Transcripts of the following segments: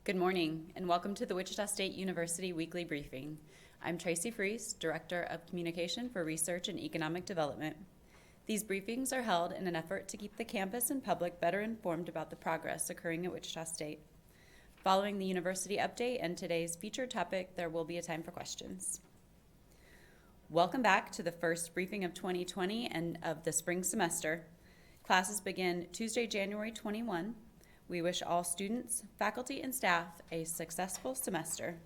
Good morning, and welcome to the Wichita State University Weekly Briefing. I'm Tracy Freese, Director of Communication for Research and Economic Development. These briefings are held in an effort to keep the campus and public better informed about the progress occurring at Wichita State. Following the university update and today's featured topic, there will be a time for questions. Welcome back to the first briefing of 2020 and of the spring semester. Classes begin Tuesday, January 21. We wish all students, faculty, and staff a successful semester.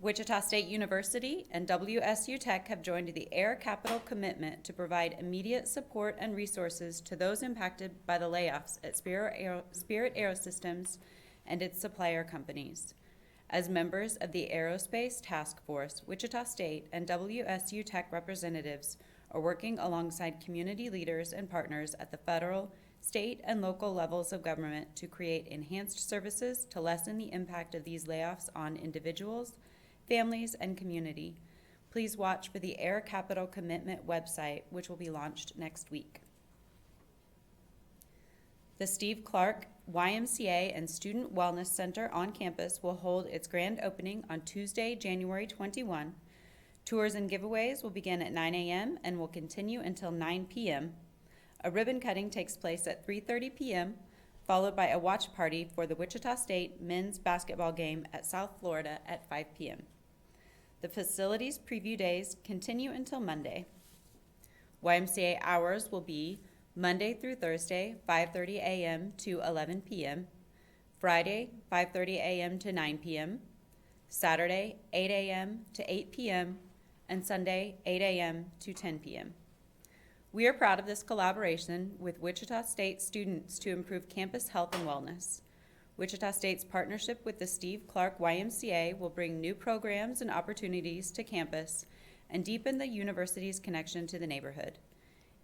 Wichita State University and WSU Tech have joined the Air Capital commitment to provide immediate support and resources to those impacted by the layoffs at Spirit Aerosystems and its supplier companies. As members of the Aerospace Task Force, Wichita State and WSU Tech representatives are working alongside community leaders and partners at the federal, state, and local levels of government to create enhanced services to lessen the impact of these layoffs on individuals, families, and community. Please watch for the Air Capital Commitment website, which will be launched next week. The Steve Clark YMCA and Student Wellness Center on campus will hold its grand opening on Tuesday, January 21. Tours and giveaways will begin at 9 a.m. and will continue until 9 p.m. A ribbon cutting takes place at 3:30 p.m., followed by a watch party for the Wichita State men's basketball game at South Florida at 5 p.m. The facilities preview days continue until Monday. YMCA hours will be Monday through Thursday, 5:30 a.m. to 11 p.m., Friday, 5:30 a.m. to 9 p.m., Saturday, 8 a.m. to 8 p.m., and Sunday, 8 a.m. to 10 p.m. We are proud of this collaboration with Wichita State students to improve campus health and wellness. Wichita State's partnership with the Steve Clark YMCA will bring new programs and opportunities to campus and deepen the university's connection to the neighborhood.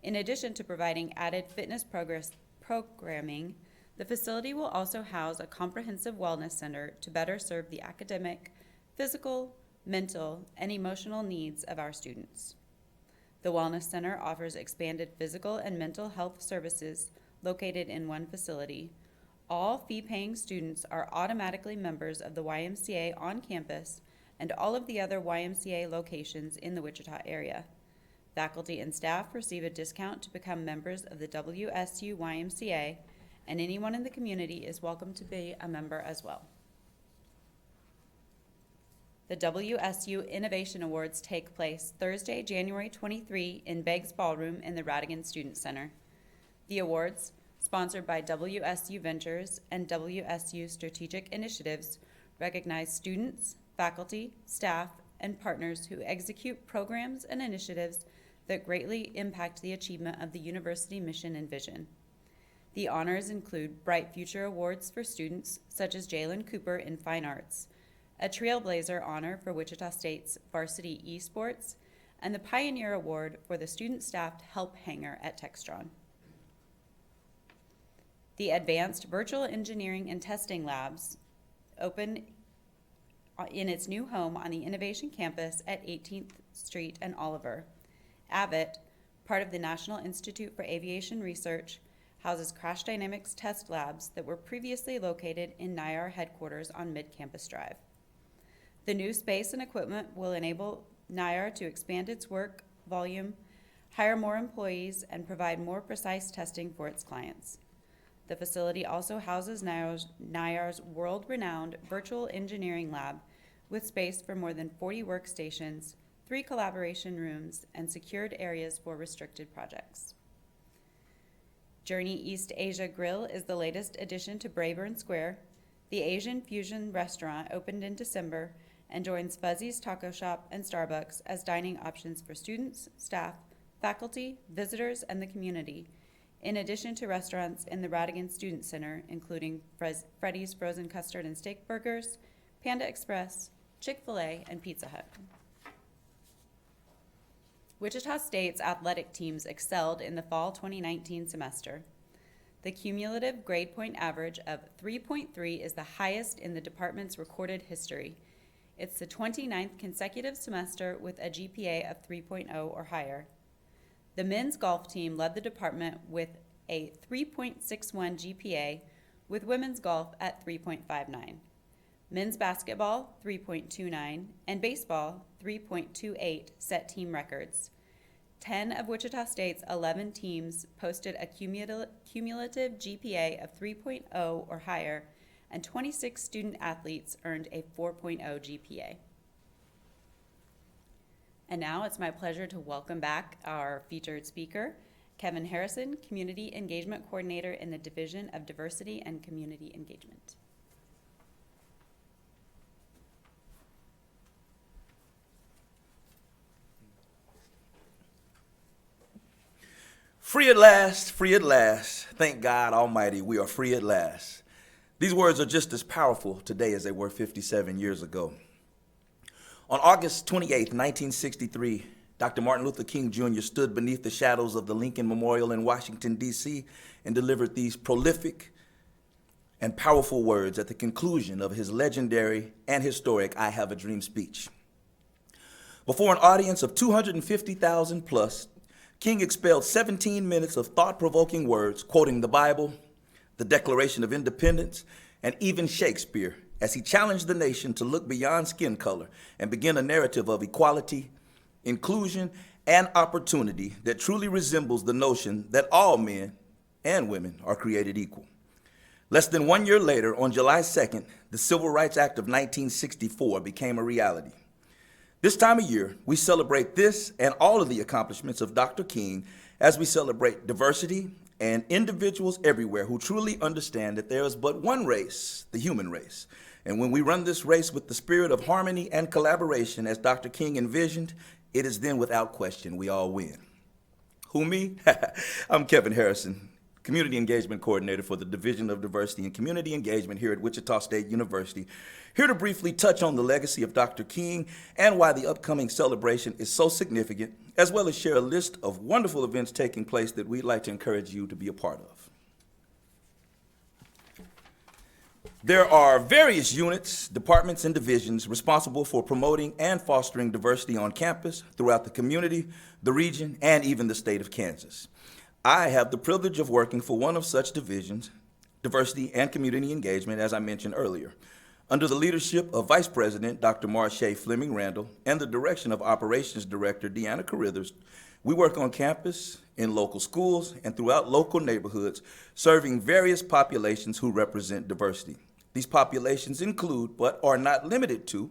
In addition to providing added fitness programming, the facility will also house a comprehensive wellness center to better serve the academic, physical, mental, and emotional needs of our students. The Wellness Center offers expanded physical and mental health services located in one facility. All fee-paying students are automatically members of the YMCA on campus and all of the other YMCA locations in the Wichita area. Faculty and staff receive a discount to become members of the WSU YMCA, and anyone in the community is welcome to be a member as well. The WSU Innovation Awards take place Thursday, January 23 in Beggs Ballroom in the Radigan Student Center. The awards, sponsored by WSU Ventures and WSU Strategic Initiatives, recognize students, faculty, staff, and partners who execute programs and initiatives that greatly impact the achievement of the university mission and vision. The honors include Bright Future Awards for students such as Jalen Cooper in Fine Arts, a Trailblazer honor for Wichita State's varsity esports, and the Pioneer Award for the student-staffed help hangar at Textron. The Advanced Virtual Engineering and Testing Labs open in its new home on the Innovation Campus at 18th Street and Oliver. AVIT, part of the National Institute for Aviation Research, houses crash dynamics test labs that were previously located in NIAR headquarters on Mid-Campus Drive. The new space and equipment will enable NIAR to expand its work volume, hire more employees, and provide more precise testing for its clients. The facility also houses NIAR's world-renowned virtual engineering lab with space for more than 40 workstations, 3 collaboration rooms, and secured areas for restricted projects. Journey East Asia Grill is the latest addition to Brayburn Square. The Asian Fusion restaurant opened in December and joins Fuzzy's Taco Shop and Starbucks as dining options for students, staff, faculty, visitors, and the community, in addition to restaurants in the Radigan Student Center, including Freddy's Frozen Custard and Steak Burgers, Panda Express, Chick-fil-A, and Pizza Hut. Wichita State's athletic teams excelled in the fall 2019 semester. The cumulative grade point average of 3.3 is the highest in the department's recorded history. It's the 29th consecutive semester with a GPA of 3.0 or higher. The men's golf team led the department with a 3.61 GPA, with women's golf at 3.59. Men's basketball, 3.29, and baseball, 3.28, set team records. 10 of Wichita State's 11 teams posted a cumulative GPA of 3.0 or higher, and 26 student athletes earned a 4.0 GPA. And now it's my pleasure to welcome back our featured speaker, Kevin Harrison, Community Engagement Coordinator in the Division of Diversity and Community Engagement. Free at last, free at last. Thank God Almighty, we are free at last. These words are just as powerful today as they were 57 years ago. On August 28, 1963, Dr. Martin Luther King Jr. stood beneath the shadows of the Lincoln Memorial in Washington, D.C., and delivered these prolific and powerful words at the conclusion of his legendary and historic I Have a Dream speech. Before an audience of 250,000 plus, King expelled 17 minutes of thought-provoking words, quoting the Bible, the Declaration of Independence, and even Shakespeare, as he challenged the nation to look beyond skin color and begin a narrative of equality, inclusion, and opportunity that truly resembles the notion that all men and women are created equal. Less than 1 year later, on July 2nd, the Civil Rights Act of 1964 became a reality. This time of year, we celebrate this and all of the accomplishments of Dr. King as we celebrate diversity and individuals everywhere who truly understand that there is but one race, the human race. And when we run this race with the spirit of harmony and collaboration as Dr. King envisioned, it is then without question we all win. Who, me? I'm Kevin Harrison, Community Engagement Coordinator for the Division of Diversity and Community Engagement here at Wichita State University, here to briefly touch on the legacy of Dr. King and why the upcoming celebration is so significant, as well as share a list of wonderful events taking place that we'd like to encourage you to be a part of. There are various units, departments, and divisions responsible for promoting and fostering diversity on campus, throughout the community, the region, and even the state of Kansas. I have the privilege of working for one of such divisions, Diversity and Community Engagement, as I mentioned earlier. Under the leadership of Vice President Dr. Marsha Fleming Randall and the direction of Operations Director Deanna Carithers, we work on campus, in local schools, and throughout local neighborhoods, serving various populations who represent diversity. These populations include, but are not limited to,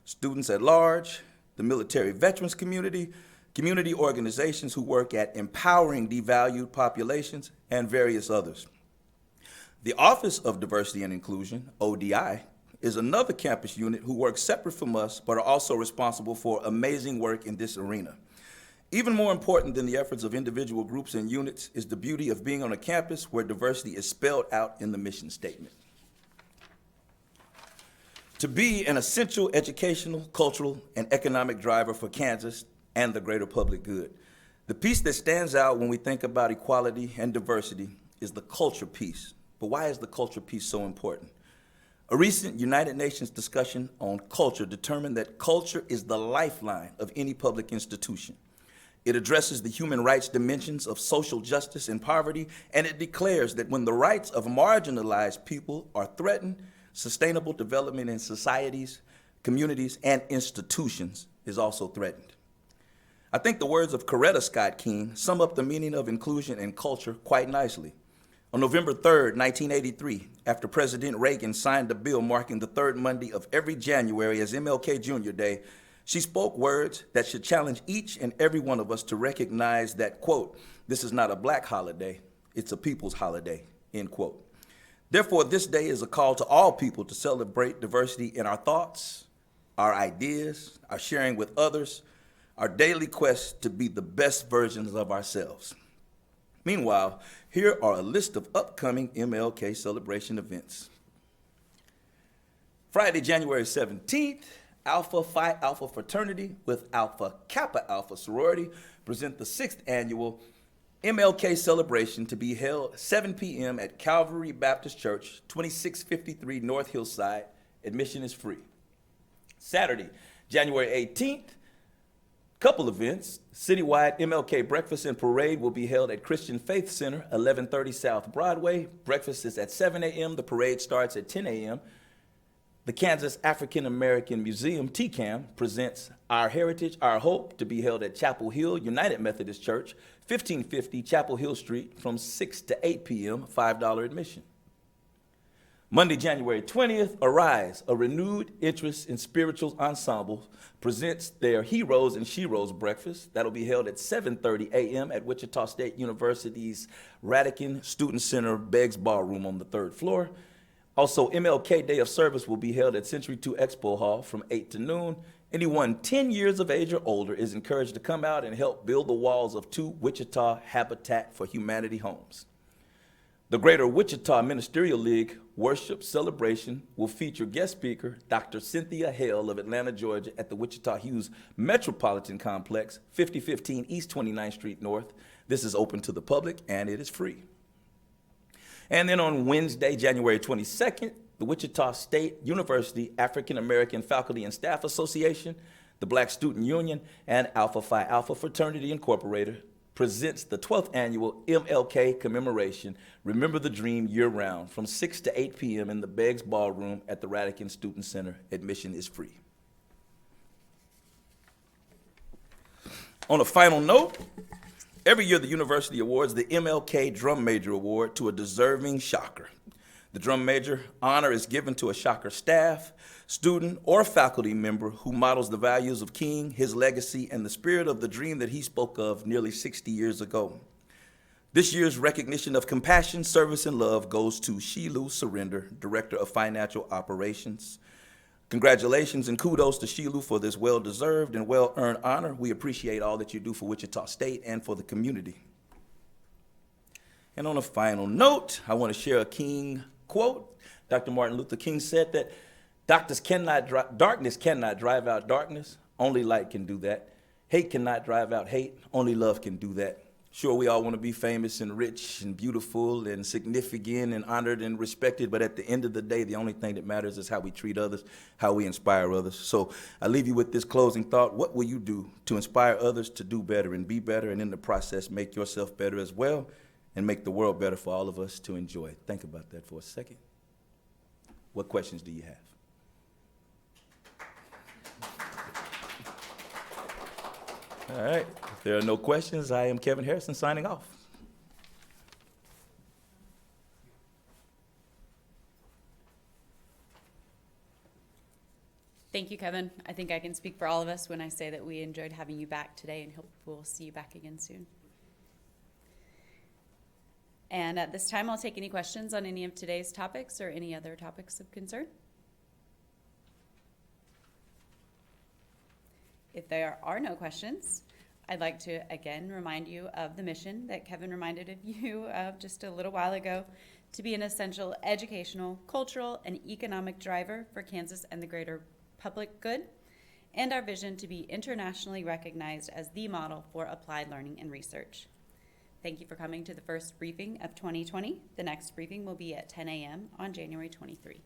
students at large, the military veterans community, community organizations who work at empowering devalued populations, and various others. The Office of Diversity and Inclusion, ODI, is another campus unit who works separate from us, but are also responsible for amazing work in this arena. Even more important than the efforts of individual groups and units is the beauty of being on a campus where diversity is spelled out in the mission statement. To be an essential educational, cultural, and economic driver for Kansas and the greater public good. The piece that stands out when we think about equality and diversity is the culture piece. But why is the culture piece so important? A recent United Nations discussion on culture determined that culture is the lifeline of any public institution. It addresses the human rights dimensions of social justice and poverty, and it declares that when the rights of marginalized people are threatened, sustainable development in societies, communities, and institutions is also threatened. I think the words of Coretta Scott King sum up the meaning of inclusion and culture quite nicely. On November 3rd, 1983, after President Reagan signed a bill marking the third Monday of every January as MLK Jr. Day, she spoke words that should challenge each and every one of us to recognize that, quote, "This is not a black holiday, it's a people's holiday," end quote. Therefore, this day is a call to all people to celebrate diversity in our thoughts, our ideas, our sharing with others, our daily quest to be the best versions of ourselves. Meanwhile, here are a list of upcoming MLK celebration events. Friday, January 17th, Alpha Phi Alpha Fraternity with Alpha Kappa Alpha Sorority present the 6th annual MLK celebration to be held 7 p.m. at Calvary Baptist Church, 2653 North Hillside. Admission is free. Saturday, January 18th, Couple events. Citywide MLK Breakfast and Parade will be held at Christian Faith Center, 1130 South Broadway. Breakfast is at 7 a.m. The parade starts at 10 a.m. The Kansas African American Museum, TCAM, presents Our Heritage, Our Hope, to be held at Chapel Hill United Methodist Church, 1550 Chapel Hill Street, from 6 to 8 p.m., $5 admission. Monday, January 20th, Arise, a renewed interest in spirituals ensemble, presents their Heroes and Sheroes breakfast. That'll be held at 7:30 a.m. at Wichita State University's Radican Student Center Beggs Ballroom on the 3rd floor. Also, MLK Day of Service will be held at Century 2 Expo Hall from 8 to noon. Anyone 10 years of age or older is encouraged to come out and help build the walls of 2 Wichita Habitat for Humanity homes. The Greater Wichita Ministerial League Worship Celebration will feature guest speaker Dr. Cynthia Hale of Atlanta, Georgia, at the Wichita Hughes Metropolitan Complex, 5015 East 29th Street North. This is open to the public and it is free. And then on Wednesday, January 22nd, the Wichita State University African American Faculty and Staff Association, the Black Student Union, and Alpha Phi Alpha Fraternity Incorporated presents the 12th annual MLK commemoration, Remember the Dream year-round, from 6 to 8 p.m. in the Beggs Ballroom at the Radican Student Center. Admission is free. On a final note, every year the university awards the MLK Drum Major Award to a deserving Shocker. The Drum Major honor is given to a Shocker staff, student, or faculty member who models the values of King, his legacy, and the spirit of the dream that he spoke of nearly 60 years ago. This year's recognition of compassion, service, and love goes to Shilu Surrender, Director of Financial Operations. Congratulations and kudos to Shilu for this well-deserved and well-earned honor. We appreciate all that you do for Wichita State and for the community. And on a final note, I want to share a King quote. Dr. Martin Luther King said that darkness cannot drive out darkness, only light can do that. Hate cannot drive out hate, only love can do that. Sure, we all want to be famous and rich and beautiful and significant and honored and respected, but at the end of the day, the only thing that matters is how we treat others, how we inspire others. So I leave you with this closing thought. What will you do to inspire others to do better and be better, and in the process, make yourself better as well, and make the world better for all of us to enjoy? Think about that for a second. What questions do you have? All right, if there are no questions, I am Kevin Harrison signing off. Thank you, Kevin. I think I can speak for all of us when I say that we enjoyed having you back today and hope we'll see you back again soon. And at this time, I'll take any questions on any of today's topics or any other topics of concern. If there are no questions, I'd like to again remind you of the mission that Kevin reminded you of just a little while ago, to be an essential educational, cultural, and economic driver for Kansas and the greater public good, and our vision to be internationally recognized as the model for applied learning and research. Thank you for coming to the first briefing of 2020. The next briefing will be at 10 a.m. on January 23.